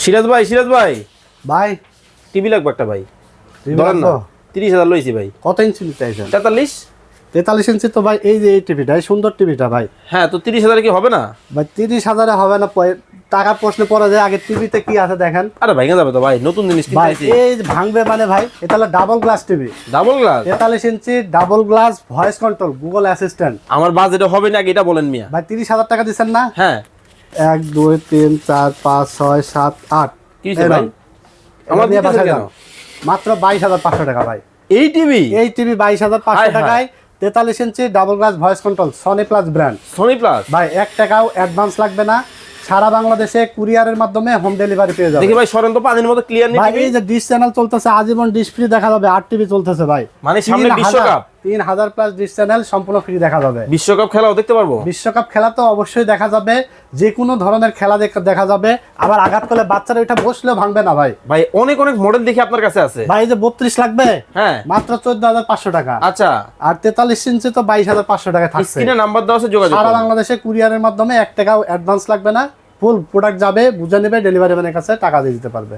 সিরাজ ভাই ভাই টিভি লাগবে একটা ভাই। টিভি ধরেন না লাগবে? 30,000 লইছি ভাই। কত ইঞ্চি নিতে চাইছেন? 43। 43 ইঞ্চি তো ভাই, এই যে এই টিভিটা, এই সুন্দর টিভিটা ভাই। হ্যাঁ, তো 30,000 কি হবে না? ভাই 30,000-এ হবে না, টাকার প্রশ্নে পড়া যায়। আগে টিভিতে কি আছে দেখেন। আরে ভাইঙ্গা যাবে তো ভাই, নতুন জিনিস ভাই কিনতেছি। এই যে ভাঙবে মানে ভাই, এটা হলো double glass TV. Double glass 43 inch double glass, voice control, Google assistant. আমার বাজেটে হবে না, এটা বলেন মিয়া। ভাই 30,000 টাকা দিচ্ছেন না? হ্যাঁ। 1 2 3 4 5 6 7 8। কি হইছে ভাই? আমার দিয়ে দিতেছেন কেন? মাত্র 22,500 টাকা ভাই। এই টিভি এই টিভি 22,500 টাকায় 43 inch double glass voice control, Sony plus brand. Sony plus. ভাই 1 টাকাও অ্যাডভান্স লাগবে না, সারা বাংলাদেশে কুরিয়ারের মাধ্যমে হোম ডেলিভারি পেয়ে যাবে। দেখি ভাই সরেন তো, পানির মতো ক্লিয়ার নেই ভাই টিভি। এই যে ডিশ চ্যানেল চলতেছে, আজীবন ডিশ ফ্রি দেখা যাবে। 8 টিভি চলতেছে ভাই, মানে সামনে 3,000 বিশ্বকাপ। 3,000 প্লাস ডিশ চ্যানেল সম্পূর্ণ ফ্রি দেখা যাবে। বিশ্বকাপ খেলাও দেখতে পারবো। বিশ্বকাপ খেলা তো অবশ্যই দেখা যাবে, যে কোনো ধরনের খেলা দেখা যাবে। আবার আঘাত করলে বাচ্চারা ওইটা বসলেও ভাঙবে না ভাই। ভাই অনেক মডেল দেখি আপনার কাছে আছে। ভাই এই যে 32 লাগবে, হ্যাঁ মাত্র 14,500 টাকা। আচ্ছা, আর 43 ইঞ্চি তো 22,500 টাকা থাকছে। স্ক্রিনে নাম্বার দেওয়া আছে, যোগাযোগ সারা করুন। বাংলাদেশে কুরিয়ারের মাধ্যমে 1 টাকাও অ্যাডভান্স লাগবে না, ফুল প্রোডাক্ট যাবে, বুঝে নেবে, ডেলিভারি ম্যানের কাছে টাকা দিয়ে দিতে পারবে।